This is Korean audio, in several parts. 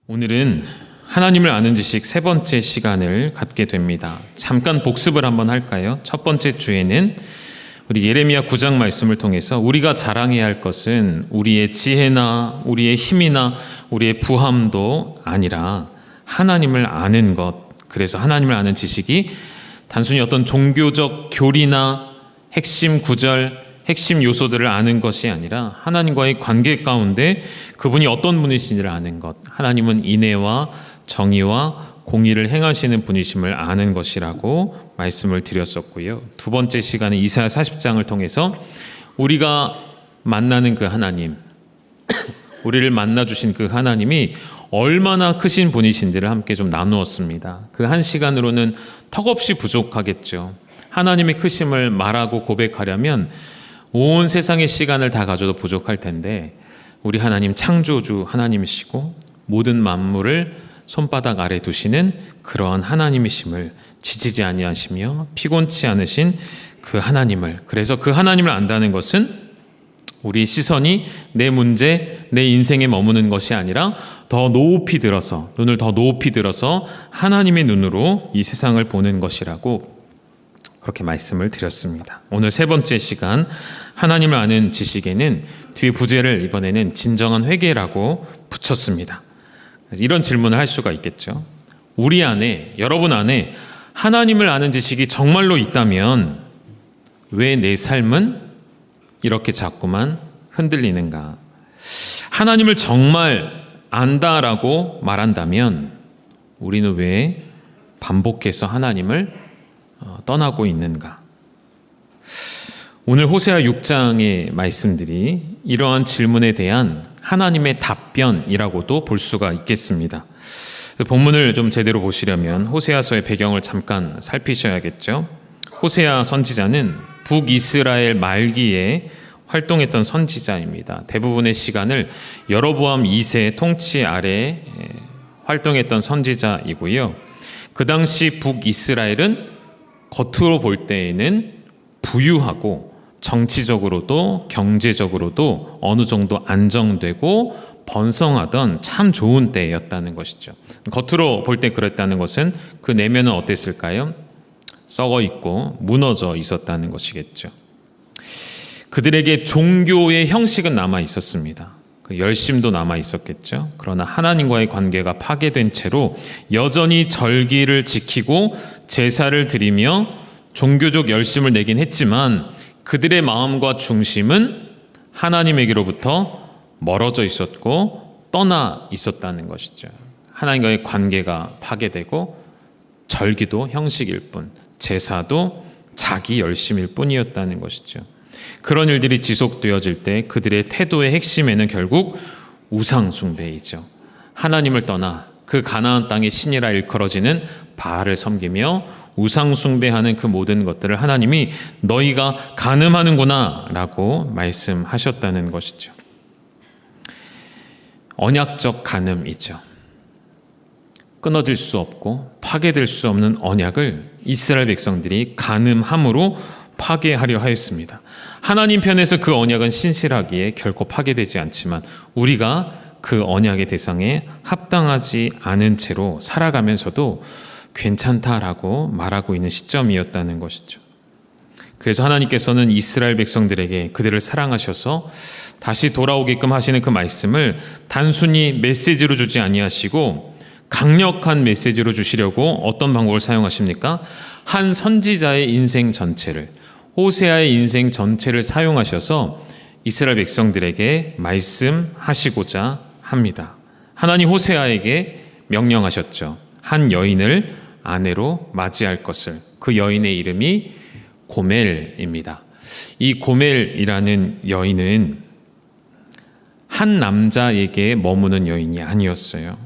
오늘은 하나님을 아는 지식 세 번째 시간을 갖게 됩니다. 잠깐 복습을 한번 할까요? 첫 번째 주에는 우리 예레미야 9장 말씀을 통해서 우리가 자랑해야 할 것은 우리의 지혜나 우리의 힘이나 우리의 부함도 아니라 하나님을 아는 것. 그래서 하나님을 아는 지식이 단순히 어떤 종교적 교리나 핵심 구절, 핵심 요소들을 아는 것이 아니라 하나님과의 관계 가운데 그분이 어떤 분이신지를 아는 것, 하나님은 인애와 정의와 공의를 행하시는 분이심을 아는 것이라고 말씀을 드렸었고요. 두 번째 시간에 이사야 40장을 통해서 우리가 만나는 그 하나님, 우리를 만나주신 그 하나님이 얼마나 크신 분이신지를 함께 좀 나누었습니다. 그 한 시간으로는 턱없이 부족하겠죠. 하나님의 크심을 말하고 고백하려면 온 세상의 시간을 다 가져도 부족할 텐데 우리 하나님 창조주 하나님이시고 모든 만물을 손바닥 아래 두시는 그러한 하나님이심을 지치지 아니하시며 피곤치 않으신 그 하나님을, 그래서 그 하나님을 안다는 것은 우리 시선이 내 문제, 내 인생에 머무는 것이 아니라 더 높이 들어서, 눈을 더 높이 들어서 하나님의 눈으로 이 세상을 보는 것이라고 그렇게 말씀을 드렸습니다. 오늘 세 번째 시간 하나님을 아는 지식에는 뒤에 부제를 이번에는 진정한 회개라고 붙였습니다. 이런 질문을 할 수가 있겠죠. 우리 안에, 여러분 안에 하나님을 아는 지식이 정말로 있다면 왜 내 삶은 이렇게 자꾸만 흔들리는가? 하나님을 정말 안다라고 말한다면 우리는 왜 반복해서 하나님을 떠나고 있는가? 오늘 호세아 6장의 말씀들이 이러한 질문에 대한 하나님의 답변이라고도 볼 수가 있겠습니다. 본문을 좀 제대로 보시려면 호세아서의 배경을 잠깐 살피셔야겠죠. 호세아 선지자는 북이스라엘 말기에 활동했던 선지자입니다. 대부분의 시간을 여로보암 2세 통치 아래 활동했던 선지자이고요. 그 당시 북이스라엘은 겉으로 볼 때에는 부유하고 정치적으로도 경제적으로도 어느 정도 안정되고 번성하던 참 좋은 때였다는 것이죠. 겉으로 볼 때 그랬다는 것은 그 내면은 어땠을까요? 썩어 있고 무너져 있었다는 것이겠죠. 그들에게 종교의 형식은 남아 있었습니다. 그 열심도 남아 있었겠죠. 그러나 하나님과의 관계가 파괴된 채로 여전히 절기를 지키고 제사를 드리며 종교적 열심을 내긴 했지만 그들의 마음과 중심은 하나님에게로부터 멀어져 있었고 떠나 있었다는 것이죠. 하나님과의 관계가 파괴되고 절기도 형식일 뿐, 제사도 자기 열심일 뿐이었다는 것이죠. 그런 일들이 지속되어질 때 그들의 태도의 핵심에는 결국 우상 숭배이죠. 하나님을 떠나 그 가나안 땅의 신이라 일컬어지는 바알을 섬기며 우상 숭배하는 그 모든 것들을 하나님이 너희가 간음하는구나 라고 말씀하셨다는 것이죠. 언약적 간음이죠. 끊어질 수 없고 파괴될 수 없는 언약을 이스라엘 백성들이 간음함으로 파괴하려 하였습니다. 하나님 편에서 그 언약은 신실하기에 결코 파괴되지 않지만 우리가 그 언약의 대상에 합당하지 않은 채로 살아가면서도 괜찮다라고 말하고 있는 시점이었다는 것이죠. 그래서 하나님께서는 이스라엘 백성들에게 그들을 사랑하셔서 다시 돌아오게끔 하시는 그 말씀을 단순히 메시지로 주지 아니하시고 강력한 메시지로 주시려고 어떤 방법을 사용하십니까? 한 선지자의 인생 전체를, 호세아의 인생 전체를 사용하셔서 이스라엘 백성들에게 말씀하시고자 합니다. 하나님 호세아에게 명령하셨죠. 한 여인을 아내로 맞이할 것을. 그 여인의 이름이 고멜입니다. 이 고멜이라는 여인은 한 남자에게 머무는 여인이 아니었어요.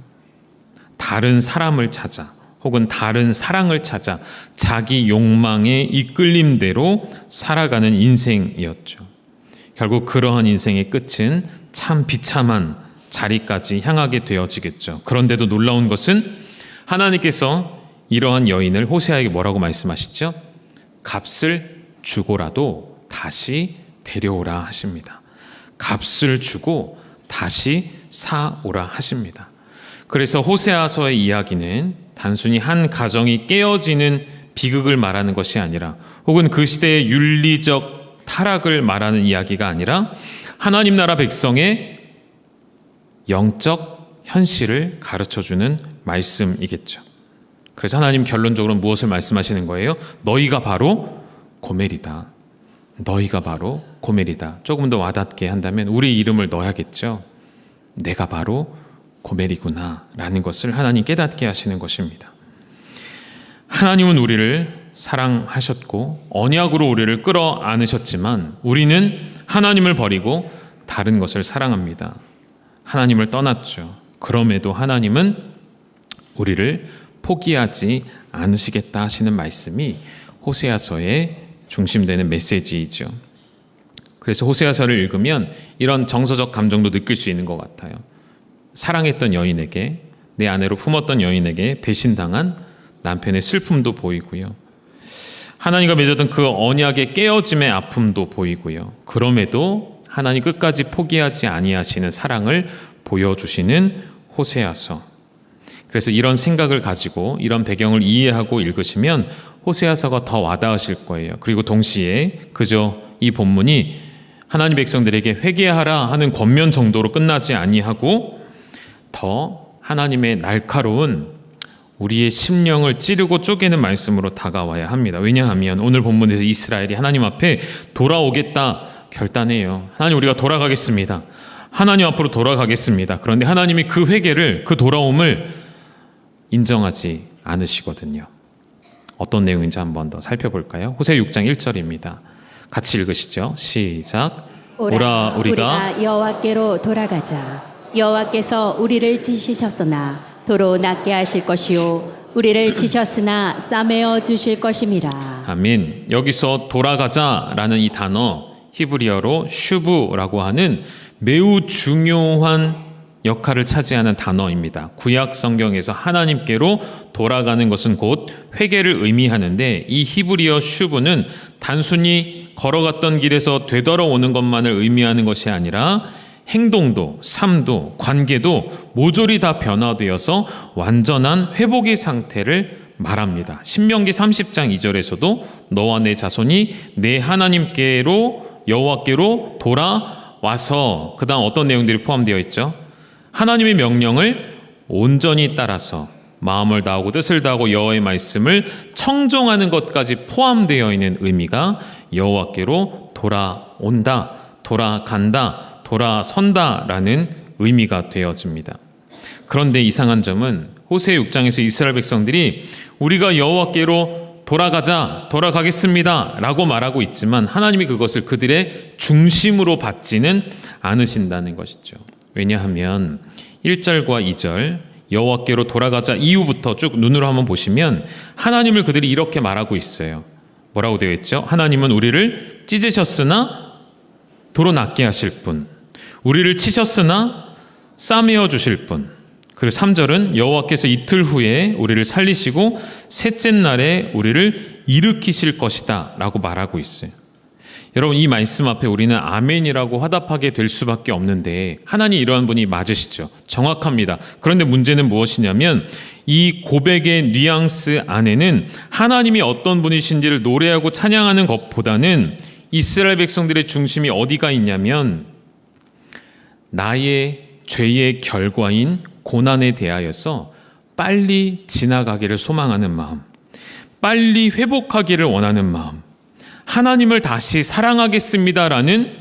다른 사람을 찾아 혹은 다른 사랑을 찾아 자기 욕망의 이끌림대로 살아가는 인생이었죠. 결국 그러한 인생의 끝은 참 비참한 자리까지 향하게 되어지겠죠. 그런데도 놀라운 것은 하나님께서 이러한 여인을 호세아에게 뭐라고 말씀하시죠? 값을 주고라도 다시 데려오라 하십니다. 값을 주고 다시 사오라 하십니다. 그래서 호세아서의 이야기는 단순히 한 가정이 깨어지는 비극을 말하는 것이 아니라, 혹은 그 시대의 윤리적 타락을 말하는 이야기가 아니라 하나님 나라 백성의 영적 현실을 가르쳐주는 말씀이겠죠. 그래서 하나님 결론적으로 무엇을 말씀하시는 거예요? 너희가 바로 고멜이다. 너희가 바로 고멜이다. 조금 더 와닿게 한다면 우리 이름을 넣어야겠죠. 내가 바로 고멜이구나 라는 것을 하나님 깨닫게 하시는 것입니다. 하나님은 우리를 사랑하셨고 언약으로 우리를 끌어안으셨지만 우리는 하나님을 버리고 다른 것을 사랑합니다. 하나님을 떠났죠. 그럼에도 하나님은 우리를 포기하지 않으시겠다 하시는 말씀이 호세아서의 중심되는 메시지이죠. 그래서 호세아서를 읽으면 이런 정서적 감정도 느낄 수 있는 것 같아요. 사랑했던 여인에게, 내 아내로 품었던 여인에게 배신당한 남편의 슬픔도 보이고요. 하나님과 맺었던 그 언약의 깨어짐의 아픔도 보이고요. 그럼에도 하나님 끝까지 포기하지 아니하시는 사랑을 보여주시는 호세아서. 그래서 이런 생각을 가지고 이런 배경을 이해하고 읽으시면 호세아서가 더 와닿으실 거예요. 그리고 동시에 그저 이 본문이 하나님 백성들에게 회개하라 하는 권면 정도로 끝나지 아니하고 더 하나님의 날카로운 우리의 심령을 찌르고 쪼개는 말씀으로 다가와야 합니다. 왜냐하면 오늘 본문에서 이스라엘이 하나님 앞에 돌아오겠다 결단해요. 하나님, 우리가 돌아가겠습니다. 하나님 앞으로 돌아가겠습니다. 그런데 하나님이 그 회개를, 그 돌아옴을 인정하지 않으시거든요. 어떤 내용인지 한번 더 살펴볼까요? 호세 6장 1절입니다. 같이 읽으시죠. 시작. 오라 우리가 여호와께로 돌아가자. 여호와께서 우리를 찢으셨으나 도로 낫게 하실 것이요 우리를 치셨으나 싸매어 주실 것임이라. 아멘. 여기서 돌아가자라는 이 단어 히브리어로 슈브라고 하는 매우 중요한 역할을 차지하는 단어입니다. 구약 성경에서 하나님께로 돌아가는 것은 곧 회개를 의미하는데, 이 히브리어 슈브는 단순히 걸어갔던 길에서 되돌아오는 것만을 의미하는 것이 아니라 행동도, 삶도, 관계도 모조리 다 변화되어서 완전한 회복의 상태를 말합니다. 신명기 30장 2절에서도 너와 내 자손이 내 하나님께로, 여호와께로 돌아와서, 그 다음 어떤 내용들이 포함되어 있죠? 하나님의 명령을 온전히 따라서 마음을 다하고 뜻을 다하고 여호와의 말씀을 청종하는 것까지 포함되어 있는 의미가 여호와께로 돌아온다, 돌아간다, 돌아선다라는 의미가 되어집니다. 그런데 이상한 점은 호세 6장에서 이스라엘 백성들이 우리가 여호와께로 돌아가자, 돌아가겠습니다 라고 말하고 있지만 하나님이 그것을 그들의 중심으로 받지는 않으신다는 것이죠. 왜냐하면 1절과 2절 여호와께로 돌아가자 이후부터 쭉 눈으로 한번 보시면 하나님을 그들이 이렇게 말하고 있어요. 뭐라고 되어 있죠? 하나님은 우리를 찢으셨으나 도로 낫게 하실 분, 우리를 치셨으나 싸매어 주실 분. 그리고 3절은 여호와께서 이틀 후에 우리를 살리시고 셋째 날에 우리를 일으키실 것이다 라고 말하고 있어요. 여러분, 이 말씀 앞에 우리는 아멘이라고 화답하게 될 수밖에 없는데 하나님 이러한 분이 맞으시죠. 정확합니다. 그런데 문제는 무엇이냐면 이 고백의 뉘앙스 안에는 하나님이 어떤 분이신지를 노래하고 찬양하는 것보다는 이스라엘 백성들의 중심이 어디가 있냐면 나의 죄의 결과인 고난에 대하여서 빨리 지나가기를 소망하는 마음, 빨리 회복하기를 원하는 마음, 하나님을 다시 사랑하겠습니다라는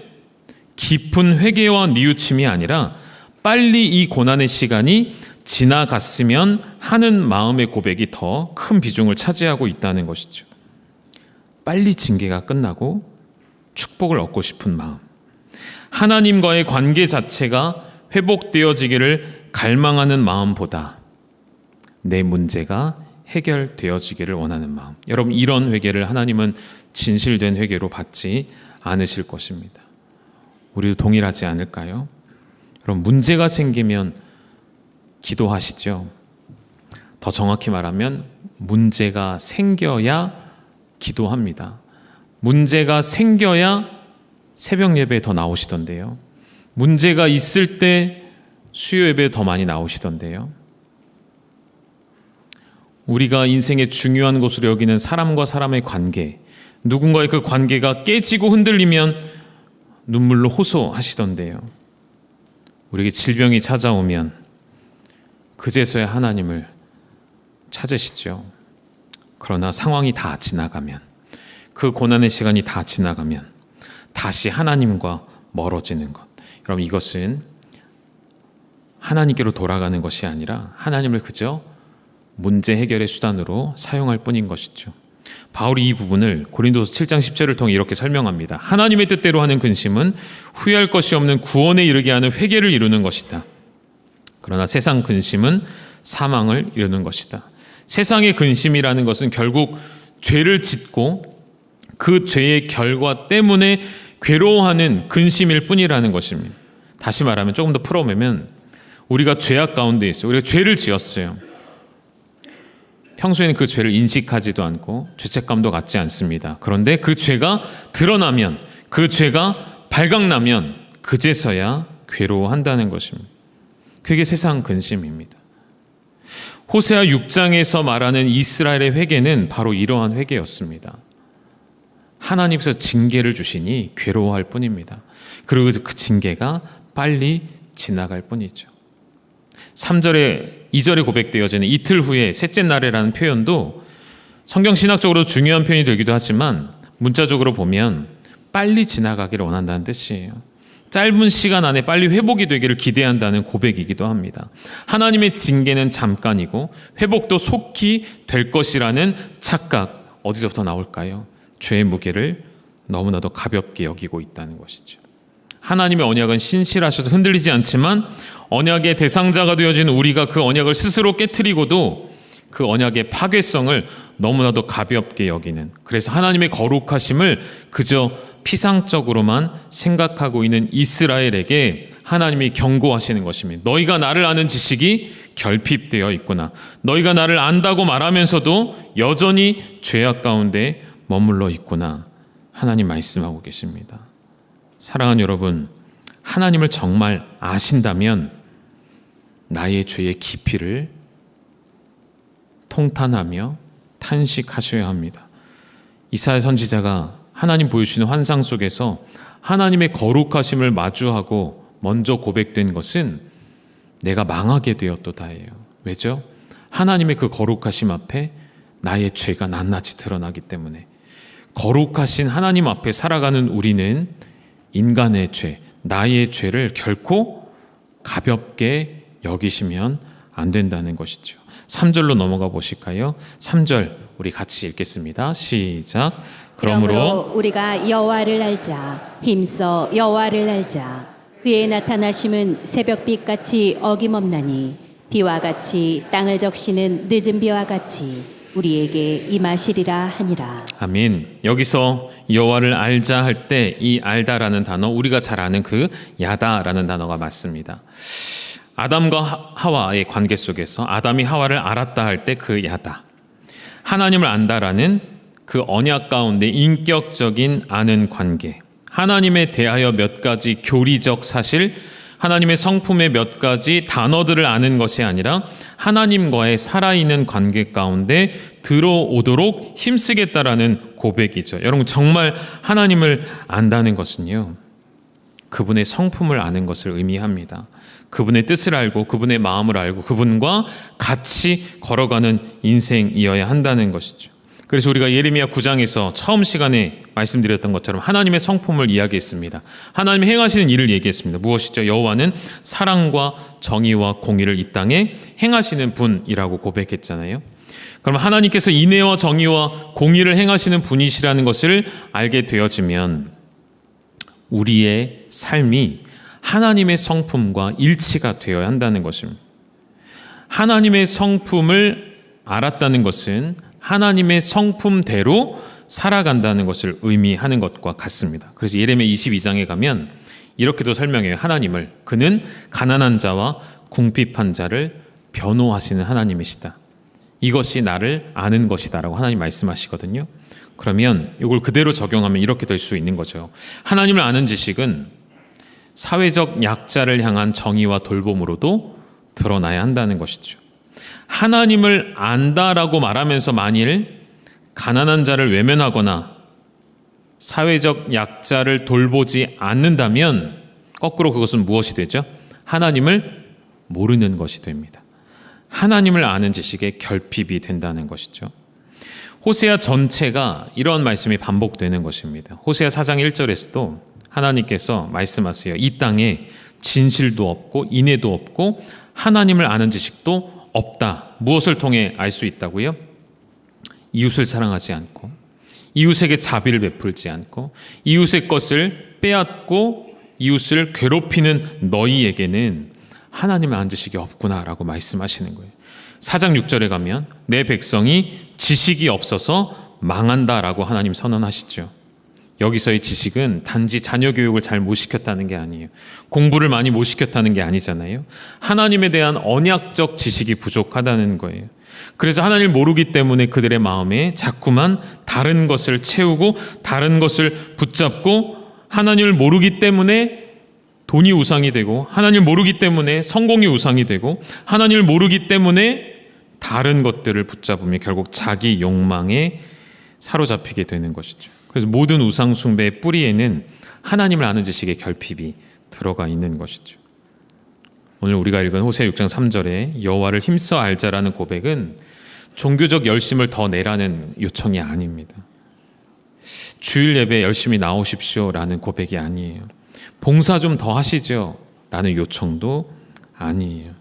깊은 회개와 뉘우침이 아니라 빨리 이 고난의 시간이 지나갔으면 하는 마음의 고백이 더 큰 비중을 차지하고 있다는 것이죠. 빨리 징계가 끝나고 축복을 얻고 싶은 마음, 하나님과의 관계 자체가 회복되어지기를 갈망하는 마음보다 내 문제가 해결되어지기를 원하는 마음. 여러분, 이런 회개를 하나님은 진실된 회개로 받지 않으실 것입니다. 우리도 동일하지 않을까요? 여러분, 문제가 생기면 기도하시죠. 더 정확히 말하면 문제가 생겨야 기도합니다. 문제가 생겨야 새벽 예배에 더 나오시던데요. 문제가 있을 때 수요 예배에 더 많이 나오시던데요. 우리가 인생의 중요한 것으로 여기는 사람과 사람의 관계, 누군가의 그 관계가 깨지고 흔들리면 눈물로 호소하시던데요. 우리에게 질병이 찾아오면 그제서야 하나님을 찾으시죠. 그러나 상황이 다 지나가면, 그 고난의 시간이 다 지나가면 다시 하나님과 멀어지는 것, 여러분, 이것은 하나님께로 돌아가는 것이 아니라 하나님을 그저 문제 해결의 수단으로 사용할 뿐인 것이죠. 바울이 이 부분을 고린도서 7장 10절을 통해 이렇게 설명합니다. 하나님의 뜻대로 하는 근심은 후회할 것이 없는 구원에 이르게 하는 회개를 이루는 것이다. 그러나 세상 근심은 사망을 이루는 것이다. 세상의 근심이라는 것은 결국 죄를 짓고 그 죄의 결과 때문에 괴로워하는 근심일 뿐이라는 것입니다. 다시 말하면, 조금 더 풀어보면, 우리가 죄악 가운데 있어요. 우리가 죄를 지었어요. 평소에는 그 죄를 인식하지도 않고 죄책감도 갖지 않습니다. 그런데 그 죄가 드러나면, 그 죄가 발각나면 그제서야 괴로워한다는 것입니다. 그게 세상 근심입니다. 호세아 6장에서 말하는 이스라엘의 회개는 바로 이러한 회개였습니다. 하나님께서 징계를 주시니 괴로워할 뿐입니다. 그리고 그 징계가 빨리 지나갈 뿐이죠. 3절에 2절에 고백되어지는 이틀 후에 셋째 날에라는 표현도 성경 신학적으로 중요한 표현이 되기도 하지만 문자적으로 보면 빨리 지나가기를 원한다는 뜻이에요. 짧은 시간 안에 빨리 회복이 되기를 기대한다는 고백이기도 합니다. 하나님의 징계는 잠깐이고 회복도 속히 될 것이라는 착각, 어디서부터 나올까요? 죄의 무게를 너무나도 가볍게 여기고 있다는 것이죠. 하나님의 언약은 신실하셔서 흔들리지 않지만 언약의 대상자가 되어진 우리가 그 언약을 스스로 깨트리고도 그 언약의 파괴성을 너무나도 가볍게 여기는, 그래서 하나님의 거룩하심을 그저 피상적으로만 생각하고 있는 이스라엘에게 하나님이 경고하시는 것입니다. 너희가 나를 아는 지식이 결핍되어 있구나. 너희가 나를 안다고 말하면서도 여전히 죄악 가운데 머물러 있구나. 하나님 말씀하고 계십니다. 사랑하는 여러분, 하나님을 정말 아신다면 나의 죄의 깊이를 통탄하며 탄식하셔야 합니다. 이사야 선지자가 하나님 보여주시는 환상 속에서 하나님의 거룩하심을 마주하고 먼저 고백된 것은 내가 망하게 되었도다예요. 왜죠? 하나님의 그 거룩하심 앞에 나의 죄가 낱낱이 드러나기 때문에. 거룩하신 하나님 앞에 살아가는 우리는 인간의 죄, 나의 죄를 결코 가볍게 여기시면 안 된다는 것이죠. 3절로 넘어가 보실까요? 3절 우리 같이 읽겠습니다. 시작. 그러므로 우리가 여호와를 알자. 힘써 여호와를 알자. 그의 나타나심은 새벽빛같이 어김없나니 비와 같이 땅을 적시는 늦은 비와 같이 우리에게 임하시리라 하니라. 아멘. 여기서 여호와를 알자 할 때 이 알다라는 단어, 우리가 잘 아는 그 야다라는 단어가 맞습니다. 아담과 하와의 관계 속에서 아담이 하와를 알았다 할 때 그 야다, 하나님을 안다라는 그 언약 가운데 인격적인 아는 관계, 하나님에 대하여 몇 가지 교리적 사실, 하나님의 성품의 몇 가지 단어들을 아는 것이 아니라 하나님과의 살아있는 관계 가운데 들어오도록 힘쓰겠다라는 고백이죠. 여러분, 정말 하나님을 안다는 것은요, 그분의 성품을 아는 것을 의미합니다. 그분의 뜻을 알고 그분의 마음을 알고 그분과 같이 걸어가는 인생이어야 한다는 것이죠. 그래서 우리가 예레미야 9장에서 처음 시간에 말씀드렸던 것처럼 하나님의 성품을 이야기했습니다. 하나님이 행하시는 일을 얘기했습니다. 무엇이죠? 여호와는 사랑과 정의와 공의를 이 땅에 행하시는 분이라고 고백했잖아요. 그럼 하나님께서 인애와 정의와 공의를 행하시는 분이시라는 것을 알게 되어지면 우리의 삶이 하나님의 성품과 일치가 되어야 한다는 것입니다. 하나님의 성품을 알았다는 것은 하나님의 성품대로 살아간다는 것을 의미하는 것과 같습니다. 그래서 예레미야 22장에 가면 이렇게도 설명해요. 하나님을, 그는 가난한 자와 궁핍한 자를 변호하시는 하나님이시다. 이것이 나를 아는 것이다라고 하나님 말씀하시거든요. 그러면 이걸 그대로 적용하면 이렇게 될 수 있는 거죠. 하나님을 아는 지식은 사회적 약자를 향한 정의와 돌봄으로도 드러나야 한다는 것이죠. 하나님을 안다라고 말하면서 만일 가난한 자를 외면하거나 사회적 약자를 돌보지 않는다면 거꾸로 그것은 무엇이 되죠? 하나님을 모르는 것이 됩니다. 하나님을 아는 지식의 결핍이 된다는 것이죠. 호세아 전체가 이런 말씀이 반복되는 것입니다. 호세아 4장 1절에서도 하나님께서 말씀하세요. 이 땅에 진실도 없고 인애도 없고 하나님을 아는 지식도 없다. 무엇을 통해 알 수 있다고요? 이웃을 사랑하지 않고 이웃에게 자비를 베풀지 않고 이웃의 것을 빼앗고 이웃을 괴롭히는 너희에게는 하나님을 아는 지식이 없구나라고 말씀하시는 거예요. 4장 6절에 가면 내 백성이 지식이 없어서 망한다라고 하나님 선언하시죠. 여기서의 지식은 단지 자녀 교육을 잘 못 시켰다는 게 아니에요. 공부를 많이 못 시켰다는 게 아니잖아요. 하나님에 대한 언약적 지식이 부족하다는 거예요. 그래서 하나님을 모르기 때문에 그들의 마음에 자꾸만 다른 것을 채우고 다른 것을 붙잡고 하나님을 모르기 때문에 돈이 우상이 되고 하나님을 모르기 때문에 성공이 우상이 되고 하나님을 모르기 때문에 다른 것들을 붙잡으며 결국 자기 욕망에 사로잡히게 되는 것이죠. 그래서 모든 우상 숭배의 뿌리에는 하나님을 아는 지식의 결핍이 들어가 있는 것이죠. 오늘 우리가 읽은 호세아 6장 3절에 여호와를 힘써 알자라는 고백은 종교적 열심을 더 내라는 요청이 아닙니다. 주일 예배 열심히 나오십시오라는 고백이 아니에요. 봉사 좀 더 하시죠 라는 요청도 아니에요.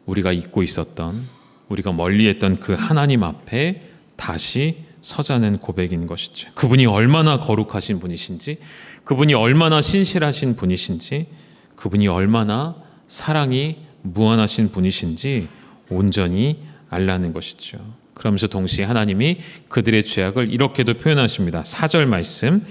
우리가 잊고 있었던, 우리가 멀리했던 그 하나님 앞에 다시 서자는 고백인 것이죠. 그분이 얼마나 거룩하신 분이신지, 그분이 얼마나 신실하신 분이신지, 그분이 얼마나 사랑이 무한하신 분이신지 온전히 알라는 것이죠. 그러면서 동시에 하나님이 그들의 죄악을 이렇게도 표현하십니다. 4절 말씀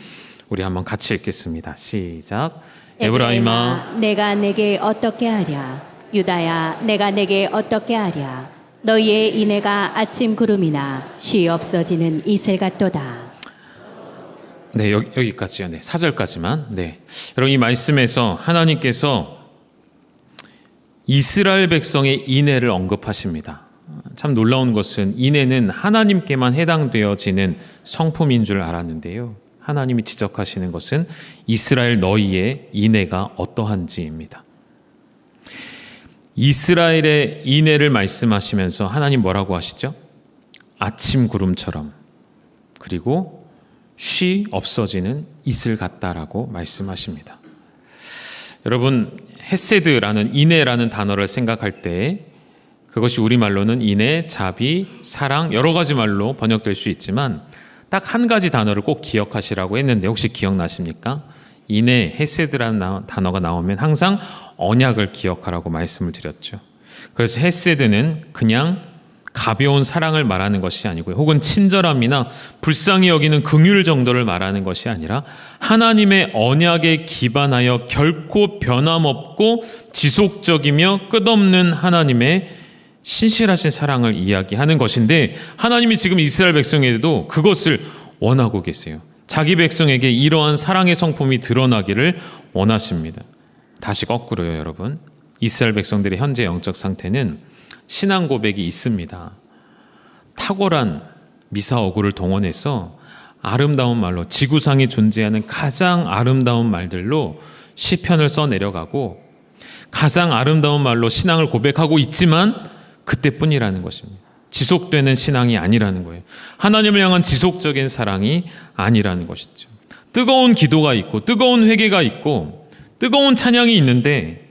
우리 한번 같이 읽겠습니다. 시작. 에브라임아 내가 내게 어떻게 하랴. 유다야 내가 내게 어떻게 하랴. 너희의 인애가 아침 구름이나 쉬 없어지는 이슬 같도다. 네, 여기까지요. 네, 4절까지만. 네. 여러분 이 말씀에서 하나님께서 이스라엘 백성의 인애를 언급하십니다. 참 놀라운 것은 인애는 하나님께만 해당되어지는 성품인 줄 알았는데요. 하나님이 지적하시는 것은 이스라엘 너희의 인애가 어떠한지입니다. 이스라엘의 인애를 말씀하시면서 하나님 뭐라고 하시죠? 아침 구름처럼 그리고 쉬 없어지는 이슬 같다라고 말씀하십니다. 여러분 헤세드라는 인애라는 단어를 생각할 때 그것이 우리말로는 인애, 자비, 사랑 여러 가지 말로 번역될 수 있지만 딱 한 가지 단어를 꼭 기억하시라고 했는데 혹시 기억나십니까? 인애, 헤세드라는 단어가 나오면 항상 언약을 기억하라고 말씀을 드렸죠. 그래서 헤세드는 그냥 가벼운 사랑을 말하는 것이 아니고요. 혹은 친절함이나 불쌍히 여기는 긍휼 정도를 말하는 것이 아니라 하나님의 언약에 기반하여 결코 변함없고 지속적이며 끝없는 하나님의 신실하신 사랑을 이야기하는 것인데 하나님이 지금 이스라엘 백성에게도 그것을 원하고 계세요. 자기 백성에게 이러한 사랑의 성품이 드러나기를 원하십니다. 다시 거꾸로요, 여러분. 이스라엘 백성들의 현재 영적 상태는 신앙 고백이 있습니다. 탁월한 미사어구를 동원해서 아름다운 말로 지구상에 존재하는 가장 아름다운 말들로 시편을 써내려가고 가장 아름다운 말로 신앙을 고백하고 있지만 그때뿐이라는 것입니다. 지속되는 신앙이 아니라는 거예요. 하나님을 향한 지속적인 사랑이 아니라는 것이죠. 뜨거운 기도가 있고 뜨거운 회개가 있고 뜨거운 찬양이 있는데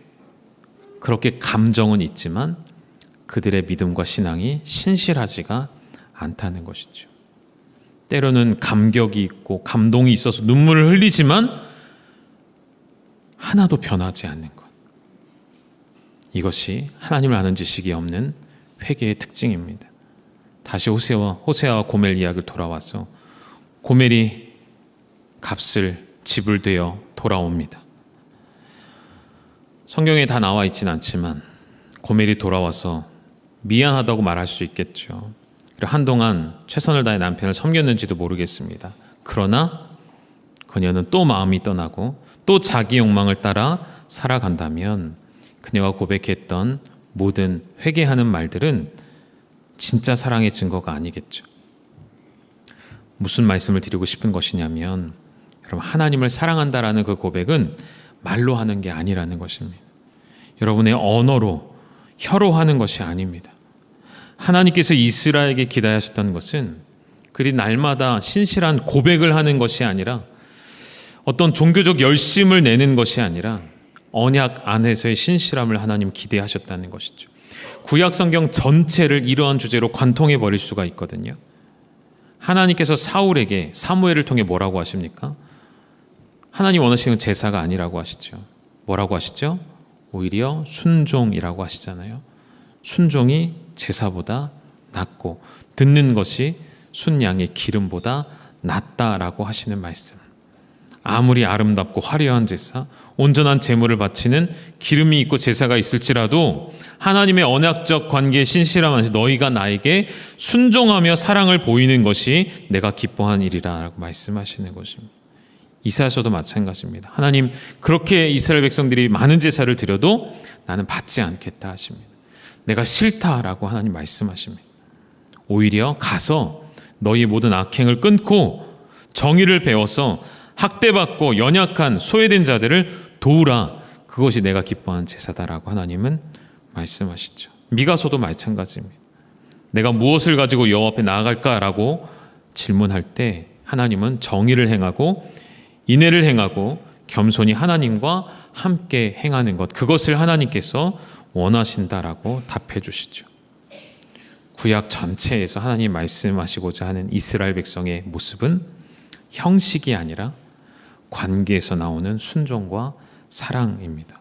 그렇게 감정은 있지만 그들의 믿음과 신앙이 신실하지가 않다는 것이죠. 때로는 감격이 있고 감동이 있어서 눈물을 흘리지만 하나도 변하지 않는 것. 이것이 하나님을 아는 지식이 없는 회개의 특징입니다. 다시 호세아와 고멜 이야기를 돌아와서 고멜이 값을 지불되어 돌아옵니다. 성경에 다 나와 있지는 않지만 고멜이 돌아와서 미안하다고 말할 수 있겠죠. 그리고 한동안 최선을 다해 남편을 섬겼는지도 모르겠습니다. 그러나 그녀는 또 마음이 떠나고 또 자기 욕망을 따라 살아간다면 그녀가 고백했던 모든 회개하는 말들은 진짜 사랑의 증거가 아니겠죠. 무슨 말씀을 드리고 싶은 것이냐면, 여러분, 하나님을 사랑한다라는 그 고백은 말로 하는 게 아니라는 것입니다. 여러분의 언어로, 혀로 하는 것이 아닙니다. 하나님께서 이스라엘에게 기다리셨던 것은 그들이 날마다 신실한 고백을 하는 것이 아니라, 어떤 종교적 열심을 내는 것이 아니라 언약 안에서의 신실함을 하나님 기대하셨다는 것이죠. 구약 성경 전체를 이러한 주제로 관통해 버릴 수가 있거든요. 하나님께서 사울에게 사무엘을 통해 뭐라고 하십니까? 하나님 원하시는 제사가 아니라고 하시죠. 뭐라고 하시죠? 오히려 순종이라고 하시잖아요. 순종이 제사보다 낫고 듣는 것이 순양의 기름보다 낫다라고 하시는 말씀. 아무리 아름답고 화려한 제사, 온전한 제물을 바치는 기름이 있고 제사가 있을지라도 하나님의 언약적 관계에 신실함 안에서 너희가 나에게 순종하며 사랑을 보이는 것이 내가 기뻐한 일이라고 말씀하시는 것입니다. 이사야서도 마찬가지입니다. 하나님, 그렇게 이스라엘 백성들이 많은 제사를 드려도 나는 받지 않겠다 하십니다. 내가 싫다라고 하나님 말씀하십니다. 오히려 가서 너희 모든 악행을 끊고 정의를 배워서 학대받고 연약한 소외된 자들을 도우라. 그것이 내가 기뻐하는 제사다라고 하나님은 말씀하시죠. 미가서도 마찬가지입니다. 내가 무엇을 가지고 여호와 앞에 나아갈까라고 질문할 때 하나님은 정의를 행하고 인애를 행하고 겸손히 하나님과 함께 행하는 것, 그것을 하나님께서 원하신다라고 답해 주시죠. 구약 전체에서 하나님 말씀하시고자 하는 이스라엘 백성의 모습은 형식이 아니라 관계에서 나오는 순종과 사랑입니다.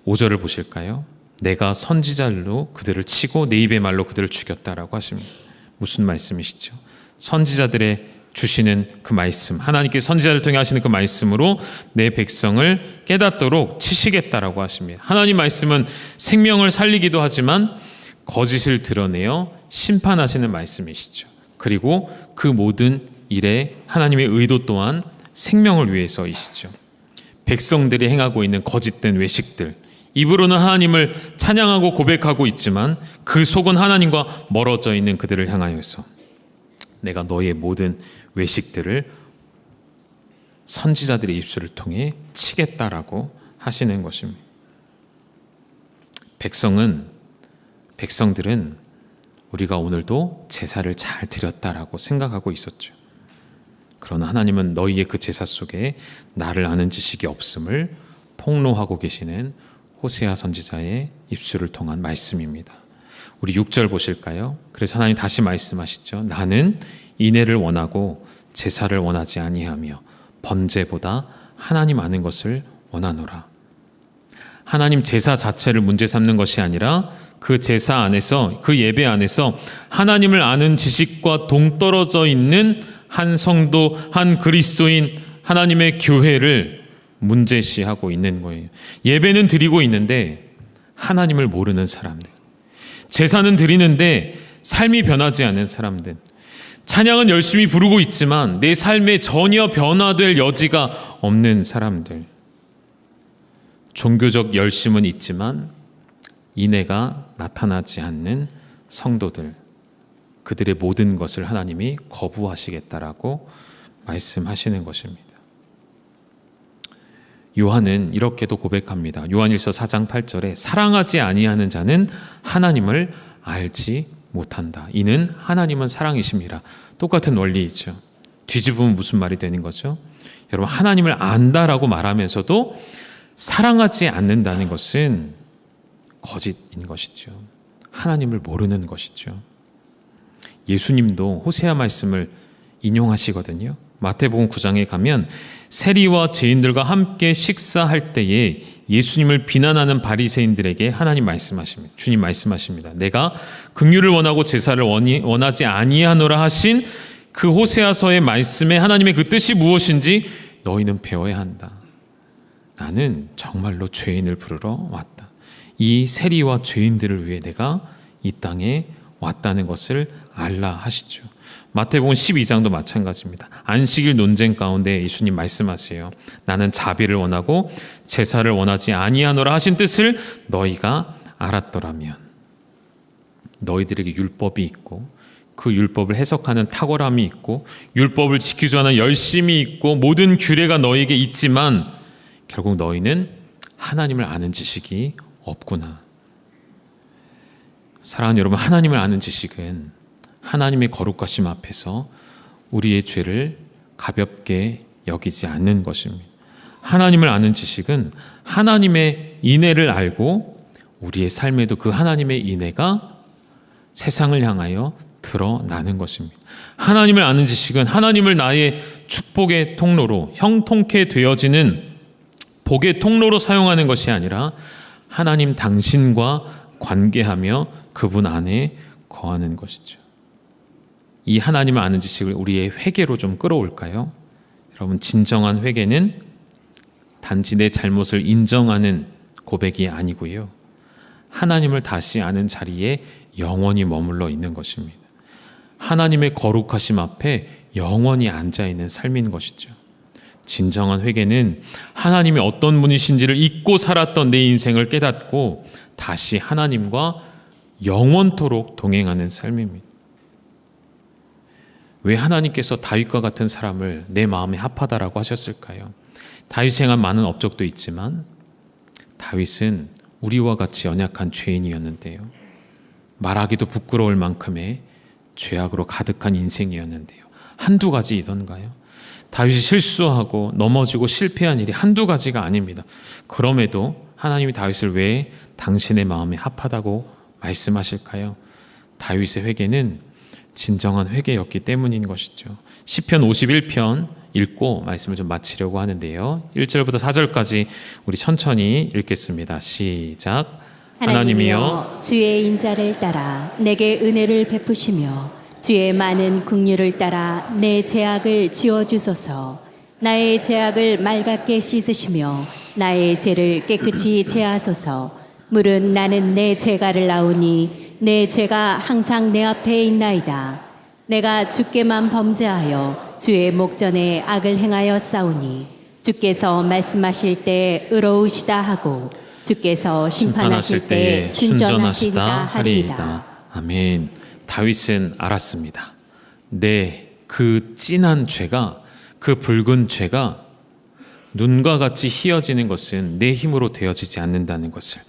5절을 보실까요? 내가 선지자로 그들을 치고 내 입의 말로 그들을 죽였다라고 하십니다. 무슨 말씀이시죠? 선지자들의 주시는 그 말씀, 하나님께 선지자를 통해 하시는 그 말씀으로 내 백성을 깨닫도록 치시겠다라고 하십니다. 하나님 말씀은 생명을 살리기도 하지만 거짓을 드러내어 심판하시는 말씀이시죠. 그리고 그 모든 일에 하나님의 의도 또한 생명을 위해서이시죠. 백성들이 행하고 있는 거짓된 외식들, 입으로는 하나님을 찬양하고 고백하고 있지만 그 속은 하나님과 멀어져 있는 그들을 향하여서 내가 너의 모든 외식들을 선지자들의 입술을 통해 치겠다라고 하시는 것입니다. 백성들은 우리가 오늘도 제사를 잘 드렸다라고 생각하고 있었죠. 그러나 하나님은 너희의 그 제사 속에 나를 아는 지식이 없음을 폭로하고 계시는 호세아 선지자의 입술을 통한 말씀입니다. 우리 6절 보실까요? 그래서 하나님 다시 말씀하시죠. 나는 인애를 원하고 제사를 원하지 아니하며 번제보다 하나님 아는 것을 원하노라. 하나님 제사 자체를 문제 삼는 것이 아니라 그 제사 안에서, 그 예배 안에서 하나님을 아는 지식과 동떨어져 있는 한 성도, 한 그리스도인, 하나님의 교회를 문제시하고 있는 거예요. 예배는 드리고 있는데 하나님을 모르는 사람들, 제사는 드리는데 삶이 변하지 않은 사람들, 찬양은 열심히 부르고 있지만 내 삶에 전혀 변화될 여지가 없는 사람들, 종교적 열심은 있지만 인애가 나타나지 않는 성도들, 그들의 모든 것을 하나님이 거부하시겠다라고 말씀하시는 것입니다. 요한은 이렇게도 고백합니다. 요한일서 4장 8절에 사랑하지 아니하는 자는 하나님을 알지 못한다. 이는 하나님은 사랑이십니다. 똑같은 원리이죠. 뒤집으면 무슨 말이 되는 거죠? 여러분, 하나님을 안다라고 말하면서도 사랑하지 않는다는 것은 거짓인 것이죠. 하나님을 모르는 것이죠. 예수님도 호세아 말씀을 인용하시거든요. 마태복음 9장에 가면 세리와 죄인들과 함께 식사할 때에 예수님을 비난하는 바리새인들에게 하나님 말씀하십니다. 주님 말씀하십니다. 내가 긍휼을 원하고 제사를 원하지 아니하노라 하신 그 호세아서의 말씀에 하나님의 그 뜻이 무엇인지 너희는 배워야 한다. 나는 정말로 죄인을 부르러 왔다. 이 세리와 죄인들을 위해 내가 이 땅에 왔다는 것을 알라 하시죠. 마태복음 12장도 마찬가지입니다. 안식일 논쟁 가운데 예수님 말씀하세요. 나는 자비를 원하고 제사를 원하지 아니하노라 하신 뜻을 너희가 알았더라면, 너희들에게 율법이 있고 그 율법을 해석하는 탁월함이 있고 율법을 지키지 않은 열심이 있고 모든 규례가 너희에게 있지만 결국 너희는 하나님을 아는 지식이 없구나. 사랑하는 여러분, 하나님을 아는 지식은 하나님의 거룩하심 앞에서 우리의 죄를 가볍게 여기지 않는 것입니다. 하나님을 아는 지식은 하나님의 인애를 알고 우리의 삶에도 그 하나님의 인애가 세상을 향하여 드러나는 것입니다. 하나님을 아는 지식은 하나님을 나의 축복의 통로로, 형통케 되어지는 복의 통로로 사용하는 것이 아니라 하나님 당신과 관계하며 그분 안에 거하는 것이죠. 이 하나님을 아는 지식을 우리의 회개로 좀 끌어올까요? 여러분, 진정한 회개는 단지 내 잘못을 인정하는 고백이 아니고요, 하나님을 다시 아는 자리에 영원히 머물러 있는 것입니다. 하나님의 거룩하심 앞에 영원히 앉아있는 삶인 것이죠. 진정한 회개는 하나님이 어떤 분이신지를 잊고 살았던 내 인생을 깨닫고 다시 하나님과 영원토록 동행하는 삶입니다. 왜 하나님께서 다윗과 같은 사람을 내 마음에 합하다라고 하셨을까요? 다윗이 행한 많은 업적도 있지만 다윗은 우리와 같이 연약한 죄인이었는데요, 말하기도 부끄러울 만큼의 죄악으로 가득한 인생이었는데요, 한두 가지이던가요? 다윗이 실수하고 넘어지고 실패한 일이 한두 가지가 아닙니다. 그럼에도 하나님이 다윗을 왜 당신의 마음에 합하다고 말씀하실까요? 다윗의 회개는 진정한 회개였기 때문인 것이죠. 시편 51편 읽고 말씀을 좀 마치려고 하는데요, 1절부터 4절까지 우리 천천히 읽겠습니다. 시작. 하나님이여, 주의 인자를 따라 내게 은혜를 베푸시며 주의 많은 긍휼을 따라 내 죄악을 지워주소서. 나의 죄악을 맑게 씻으시며 나의 죄를 깨끗이 제하소서. 물은 나는 내 죄가를 나오니 내 죄가 항상 내 앞에 있나이다. 내가 주께만 범죄하여 주의 목전에 악을 행하여 싸우니 주께서 말씀하실 때 의로우시다 하고 주께서 심판하실 때 순전하시다 하리이다. 아멘. 다윗은 알았습니다. 그 진한 죄가, 그 붉은 죄가 눈과 같이 희어지는 것은 내 힘으로 되어지지 않는다는 것을,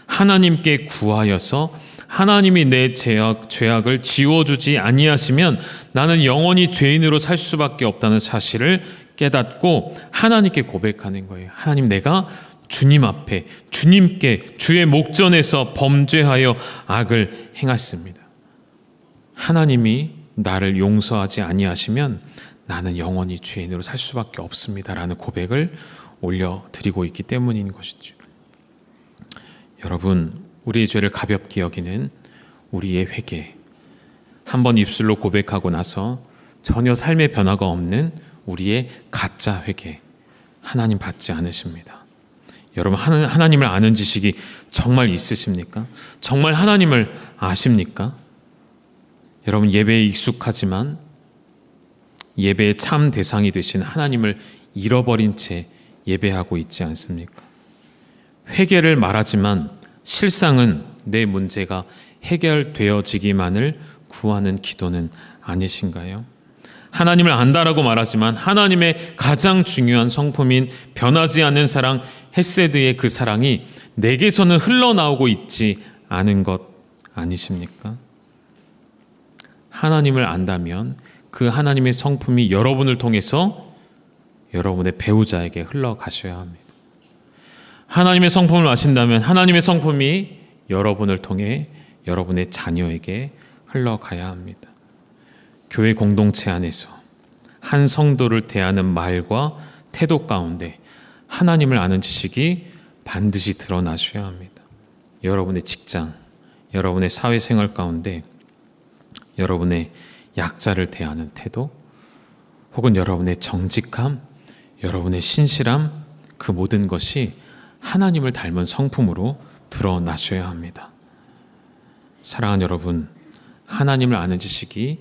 하나님께 구하여서 하나님이 내 죄악을 지워주지 아니하시면 나는 영원히 죄인으로 살 수밖에 없다는 사실을 깨닫고 하나님께 고백하는 거예요. 하나님, 내가 주님 앞에, 주님께, 주의 목전에서 범죄하여 악을 행했습니다. 하나님이 나를 용서하지 아니하시면 나는 영원히 죄인으로 살 수밖에 없습니다라는 고백을 올려드리고 있기 때문인 것이죠. 여러분, 우리의 죄를 가볍게 여기는 우리의 회개, 한번 입술로 고백하고 나서 전혀 삶의 변화가 없는 우리의 가짜 회개, 하나님 받지 않으십니다. 여러분, 하나님을 아는 지식이 정말 있으십니까? 정말 하나님을 아십니까? 여러분, 예배에 익숙하지만 예배의 참 대상이 되신 하나님을 잃어버린 채 예배하고 있지 않습니까? 회개를 말하지만 실상은 내 문제가 해결되어지기만을 구하는 기도는 아니신가요? 하나님을 안다라고 말하지만 하나님의 가장 중요한 성품인 변하지 않는 사랑, 헤세드의 그 사랑이 내게서는 흘러나오고 있지 않은 것 아니십니까? 하나님을 안다면 그 하나님의 성품이 여러분을 통해서 여러분의 배우자에게 흘러가셔야 합니다. 하나님의 성품을 아신다면 하나님의 성품이 여러분을 통해 여러분의 자녀에게 흘러가야 합니다. 교회 공동체 안에서 한 성도를 대하는 말과 태도 가운데 하나님을 아는 지식이 반드시 드러나셔야 합니다. 여러분의 직장, 여러분의 사회생활 가운데 여러분의 약자를 대하는 태도, 혹은 여러분의 정직함, 여러분의 신실함, 그 모든 것이 하나님을 닮은 성품으로 드러나셔야 합니다. 사랑하는 여러분, 하나님을 아는 지식이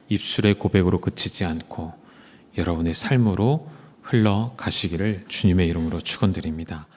입술의 고백으로 그치지 않고 여러분의 삶으로 흘러가시기를 주님의 이름으로 축원드립니다.